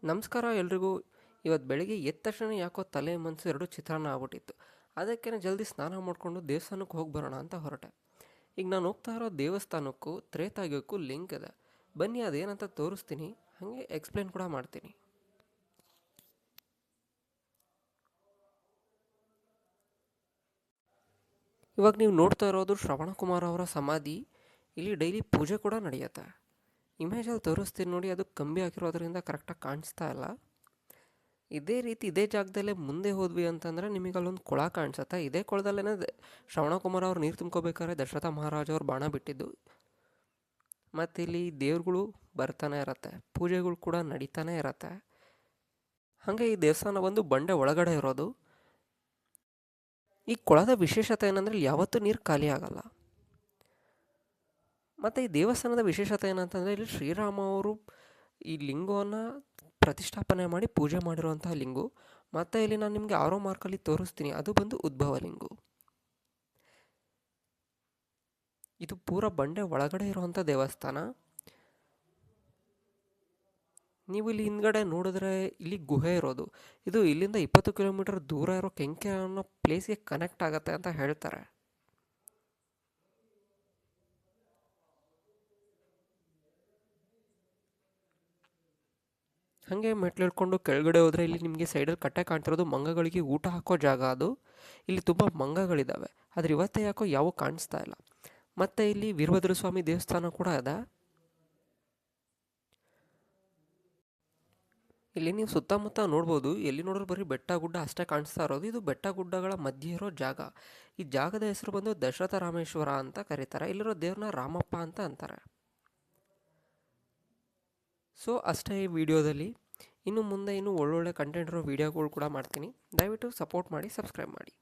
ನಮಸ್ಕಾರ ಎಲ್ರಿಗೂ. ಇವತ್ತು ಬೆಳಿಗ್ಗೆ ಎದ್ದ ತಕ್ಷಣ ಯಾಕೋ ತಲೆ ಮನಸ್ಸು ಎರಡು ಚಿತ್ರಾನ್ನ ಆಗ್ಬಿಟ್ಟಿತ್ತು. ಅದಕ್ಕೆ ಜಲ್ದಿ ಸ್ನಾನ ಮಾಡಿಕೊಂಡು ದೇವಸ್ಥಾನಕ್ಕೆ ಹೋಗಿ ಬರೋಣ ಅಂತ ಹೊರಟೆ. ಈಗ ನಾನು ಹೋಗ್ತಾ ಇರೋ ದೇವಸ್ಥಾನಕ್ಕೂ ತ್ರೇತಾಯುಗಕ್ಕೂ ಲಿಂಕ್ ಇದೆ. ಬನ್ನಿ ಅದೇನಂತ ತೋರಿಸ್ತೀನಿ, ಹಾಗೆ ಎಕ್ಸ್ಪ್ಲೇನ್ ಕೂಡ ಮಾಡ್ತೀನಿ. ಇವಾಗ ನೀವು ನೋಡ್ತಾ ಇರೋದು ಶ್ರವಣಕುಮಾರ್ ಅವರ ಸಮಾಧಿ. ಇಲ್ಲಿ ಡೈಲಿ ಪೂಜೆ ಕೂಡ ನಡೆಯುತ್ತೆ. ಇಮೇಜಲ್ಲಿ ತೋರಿಸ್ತೀನಿ ನೋಡಿ, ಅದು ಕಂಬಿ ಹಾಕಿರೋದ್ರಿಂದ ಕರೆಕ್ಟಾಗಿ ಕಾಣಿಸ್ತಾ ಇಲ್ಲ. ಇದೇ ರೀತಿ ಇದೇ ಜಾಗದಲ್ಲೇ ಮುಂದೆ ಹೋದ್ವಿ ಅಂತಂದರೆ ನಿಮಗೆ ಅಲ್ಲೊಂದು ಕೊಳ ಕಾಣಿಸುತ್ತೆ. ಇದೇ ಕೊಳದಲ್ಲೇ ಶ್ರವಣಕುಮಾರ್ ಅವ್ರು ನೀರು ತುಂಬ್ಕೋಬೇಕಾದ್ರೆ ದಶರಥ ಮಹಾರಾಜ ಅವ್ರು ಬಾಣ ಬಿಟ್ಟಿದ್ದು. ಮತ್ತು ಇಲ್ಲಿ ದೇವ್ರುಗಳು ಬರ್ತಾನೆ ಇರತ್ತೆ, ಪೂಜೆಗಳು ಕೂಡ ನಡೀತಾನೆ ಇರತ್ತೆ. ಹಾಗೆ ಈ ದೇವಸ್ಥಾನ ಬಂದು ಬಂಡೆ ಒಳಗಡೆ ಇರೋದು. ಈ ಕೊಳದ ವಿಶೇಷತೆ ಏನಂದರೆ ಇಲ್ಲಿ ಯಾವತ್ತೂ ನೀರು ಖಾಲಿ ಆಗಲ್ಲ. ಮತ್ತು ಈ ದೇವಸ್ಥಾನದ ವಿಶೇಷತೆ ಏನಂತಂದರೆ ಇಲ್ಲಿ ಶ್ರೀರಾಮ ಅವರು ಈ ಲಿಂಗವನ್ನು ಪ್ರತಿಷ್ಠಾಪನೆ ಮಾಡಿ ಪೂಜೆ ಮಾಡಿರುವಂತಹ ಲಿಂಗು. ಮತ್ತು ಇಲ್ಲಿ ನಾನು ನಿಮಗೆ ಆರೋ ಮಾರ್ಕಲ್ಲಿ ತೋರಿಸ್ತೀನಿ, ಅದು ಬಂದು ಉದ್ಭವ ಲಿಂಗು. ಇದು ಪೂರ ಬಂಡೆ ಒಳಗಡೆ ಇರುವಂಥ ದೇವಸ್ಥಾನ. ನೀವು ಇಲ್ಲಿ ಹಿಂದ್ಗಡೆ ನೋಡಿದ್ರೆ ಇಲ್ಲಿ ಗುಹೆ ಇರೋದು. ಇದು ಇಲ್ಲಿಂದ 20 ಕಿಲೋಮೀಟರ್ ದೂರ ಇರೋ ಕೆಂಕೆ ಅನ್ನೋ ಪ್ಲೇಸ್ಗೆ ಕನೆಕ್ಟ್ ಆಗುತ್ತೆ ಅಂತ ಹೇಳ್ತಾರೆ. ಹಾಗೆ ಮೆಟ್ಲು ಹಿಡ್ಕೊಂಡು ಕೆಳಗಡೆ ಹೋದರೆ ಇಲ್ಲಿ ನಿಮಗೆ ಸೈಡಲ್ಲಿ ಕಟ್ಟೆ ಕಾಣ್ತಿರೋದು ಮಂಗಗಳಿಗೆ ಊಟ ಹಾಕೋ ಜಾಗ ಅದು. ಇಲ್ಲಿ ತುಂಬ ಮಂಗಗಳಿದ್ದಾವೆ, ಆದರೆ ಇವತ್ತೇ ಯಾಕೋ ಯಾವ ಕಾಣಿಸ್ತಾ ಇಲ್ಲ. ಮತ್ತು ಇಲ್ಲಿ ವೀರಭದ್ರ ಸ್ವಾಮಿ ದೇವಸ್ಥಾನ ಕೂಡ ಇದೆ. ಇಲ್ಲಿ ನೀವು ಸುತ್ತಮುತ್ತ ನೋಡ್ಬೋದು, ಎಲ್ಲಿ ನೋಡಿದ್ರು ಬರೀ ಬೆಟ್ಟ ಗುಡ್ಡ ಅಷ್ಟೇ ಕಾಣಿಸ್ತಾ ಇರೋದು. ಇದು ಬೆಟ್ಟ ಗುಡ್ಡಗಳ ಮಧ್ಯೆ ಇರೋ ಜಾಗ. ಈ ಜಾಗದ ಹೆಸರು ಬಂದು ದಶರಥ ರಾಮೇಶ್ವರ ಅಂತ ಕರೀತಾರೆ. ಇಲ್ಲಿರೋ ದೇವ್ರನ್ನ ರಾಮಪ್ಪ ಅಂತ ಅಂತಾರೆ. ಸೊ ಅಷ್ಟೇ ಈ ವಿಡಿಯೋದಲ್ಲಿ. ಇನ್ನು ಮುಂದೆ ಇನ್ನೂ ಒಳ್ಳೊಳ್ಳೆ ಕಂಟೆಂಟ್ ಇರೋ ವೀಡಿಯೋಗಳು ಕೂಡ ಮಾಡ್ತೀನಿ. ದಯವಿಟ್ಟು ಸಪೋರ್ಟ್ ಮಾಡಿ, ಸಬ್ಸ್ಕ್ರೈಬ್ ಮಾಡಿ.